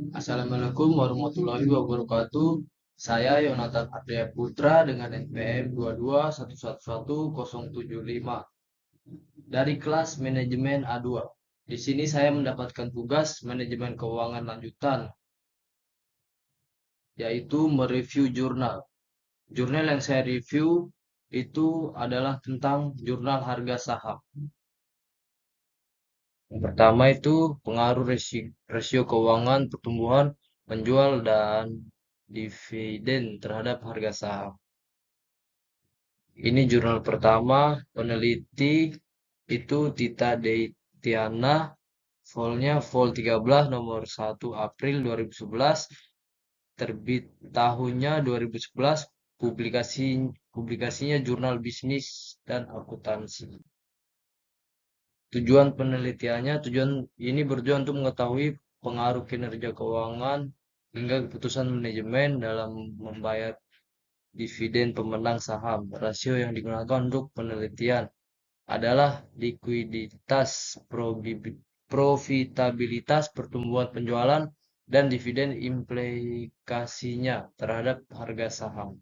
Assalamualaikum warahmatullahi wabarakatuh. Saya Yonatan Arya Putra dengan NPM 221111075 dari kelas manajemen A2. Di sini saya mendapatkan tugas manajemen keuangan lanjutan, yaitu mereview jurnal. Jurnal yang saya review itu adalah tentang jurnal harga saham. Yang pertama itu pengaruh rasio keuangan pertumbuhan penjual dan dividen terhadap harga saham. Ini jurnal pertama, peneliti itu Tita Deitiana, volnya vol 13 nomor 1 April 2011, terbit tahunnya 2011, publikasinya Jurnal Bisnis dan Akuntansi. Tujuan penelitiannya, tujuan ini bertujuan untuk mengetahui pengaruh kinerja keuangan hingga keputusan manajemen dalam membayar dividen pemenang saham. Rasio yang digunakan untuk penelitian adalah likuiditas, profitabilitas, pertumbuhan penjualan, dan dividen implikasinya terhadap harga saham.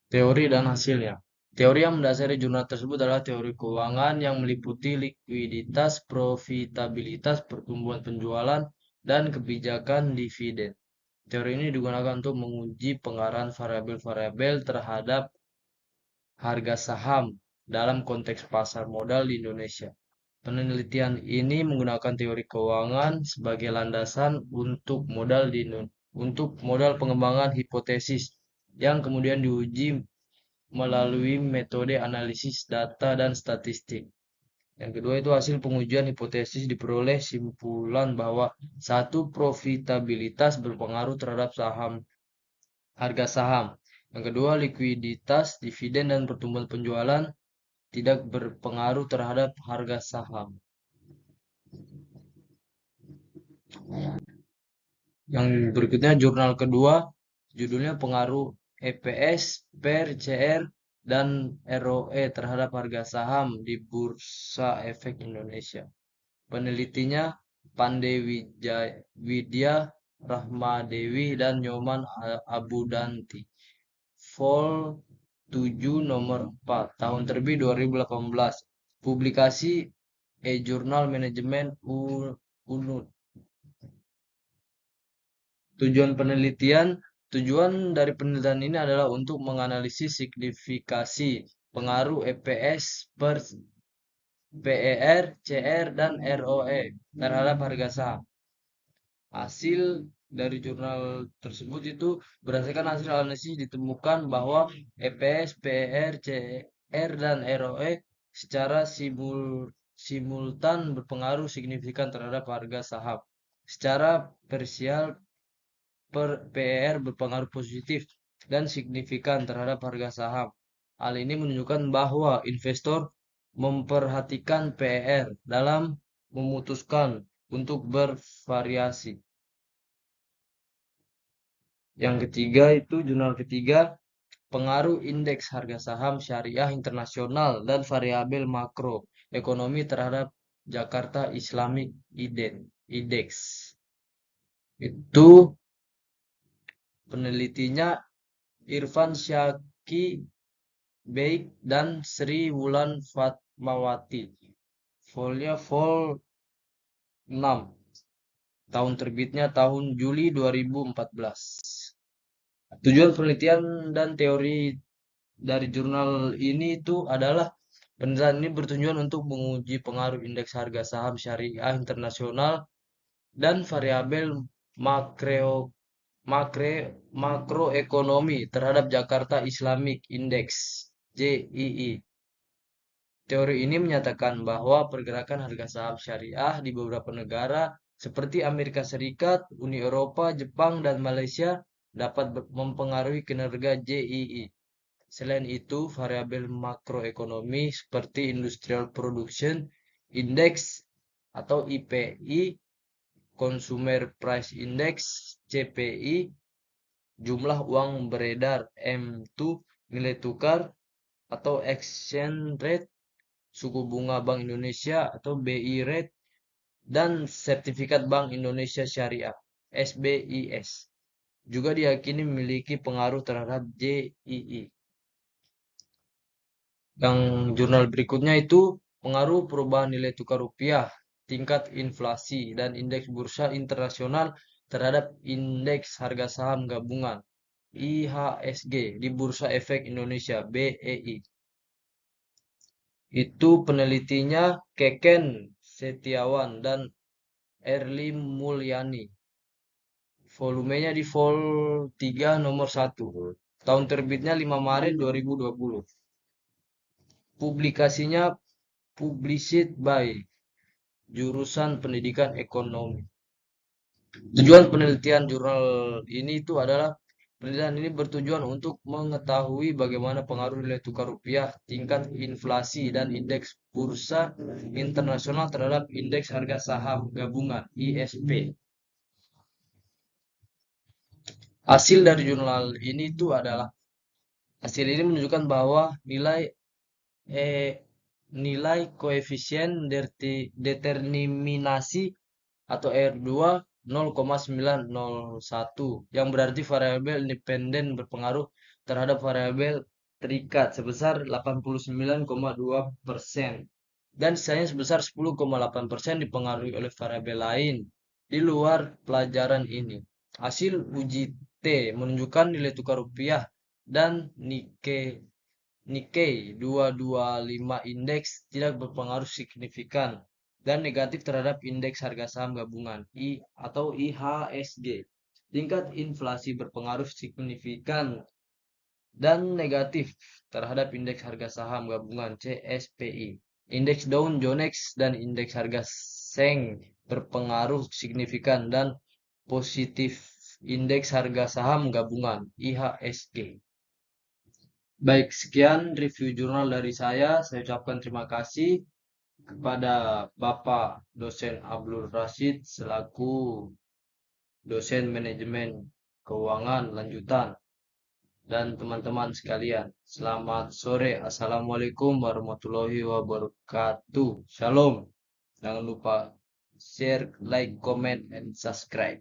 Teori dan hasilnya. Teori yang mendasari jurnal tersebut adalah teori keuangan yang meliputi likuiditas, profitabilitas, pertumbuhan penjualan, dan kebijakan dividen. Teori ini digunakan untuk menguji pengarahan variabel-variabel terhadap harga saham dalam konteks pasar modal di Indonesia. Penelitian ini menggunakan teori keuangan sebagai landasan untuk modal pengembangan hipotesis yang kemudian diuji melalui metode analisis data dan statistik. Yang kedua itu hasil pengujian hipotesis diperoleh simpulan bahwa satu profitabilitas berpengaruh terhadap harga saham. Yang kedua likuiditas, dividen dan pertumbuhan penjualan tidak berpengaruh terhadap harga saham. Yang berikutnya jurnal kedua, judulnya pengaruh EPS, PER, CR, dan ROE terhadap harga saham di Bursa Efek Indonesia. Penelitinya Pande Widya Rahmadewi dan Nyoman Abudanti. Vol 7 nomor 4, tahun terbit 2018. Publikasi e-Jurnal Manajemen UNUD. Tujuan dari penelitian ini adalah untuk menganalisis signifikasi pengaruh EPS per PER, CR, dan ROE terhadap harga saham. Hasil dari jurnal tersebut itu berdasarkan hasil analisis ditemukan bahwa EPS, PER, CR, dan ROE secara simultan berpengaruh signifikan terhadap harga saham. Secara parsial PER berpengaruh positif dan signifikan terhadap harga saham. Hal ini menunjukkan bahwa investor memperhatikan PER dalam memutuskan untuk bervariasi. Yang ketiga itu jurnal ketiga, pengaruh indeks harga saham syariah internasional dan variabel makro ekonomi terhadap Jakarta Islamic Index. Itu penelitinya Irfan Syaki Beik dan Sri Wulan Fatmawati. Volnya vol 6. Tahun terbitnya tahun Juli 2014. Tujuan penelitian dan teori dari jurnal ini itu adalah penelitian ini bertujuan untuk menguji pengaruh indeks harga saham syariah internasional dan variabel makroekonomi terhadap Jakarta Islamic Index JII. Teori ini menyatakan bahwa pergerakan harga saham syariah di beberapa negara seperti Amerika Serikat, Uni Eropa, Jepang, dan Malaysia dapat mempengaruhi kinerja JII. Selain itu, variabel makroekonomi seperti Industrial Production Index atau IPI, Consumer Price Index CPI, jumlah uang beredar M2, nilai tukar atau exchange rate, suku bunga Bank Indonesia atau BI rate, dan sertifikat Bank Indonesia Syariah SBIS. Juga diyakini memiliki pengaruh terhadap JII. Yang jurnal berikutnya itu pengaruh perubahan nilai tukar rupiah, tingkat inflasi, dan indeks bursa internasional terhadap indeks harga saham gabungan IHSG di Bursa Efek Indonesia BEI. Itu penelitinya Keken Setiawan dan Erli Mulyani. Volumenya di vol 3 nomor 1. Tahun terbitnya 5 Maret 2020. Publikasinya Published by jurusan Pendidikan Ekonomi. Tujuan penelitian jurnal ini itu adalah penelitian ini bertujuan untuk mengetahui bagaimana pengaruh nilai tukar rupiah, tingkat inflasi, dan indeks bursa internasional terhadap indeks harga saham gabungan ISP. Hasil dari jurnal ini itu adalah hasil ini menunjukkan bahwa eh, nilai koefisien determinasi atau R2 0,901 yang berarti variabel independen berpengaruh terhadap variabel terikat sebesar 89,2% dan sisanya sebesar 10,8% dipengaruhi oleh variabel lain di luar pelajaran ini. Hasil uji T menunjukkan nilai tukar rupiah dan Nikkei 225 indeks tidak berpengaruh signifikan dan negatif terhadap indeks harga saham gabungan atau IHSG. Tingkat inflasi berpengaruh signifikan dan negatif terhadap indeks harga saham gabungan CSPI. Indeks Dow Jones dan indeks harga Seng berpengaruh signifikan dan positif indeks harga saham gabungan IHSG. Baik, sekian review jurnal dari saya. Saya ucapkan terima kasih kepada Bapak dosen Abdul Rashid selaku dosen manajemen keuangan lanjutan dan teman-teman sekalian. Selamat sore. Assalamualaikum warahmatullahi wabarakatuh. Shalom. Jangan lupa share, like, comment, and subscribe.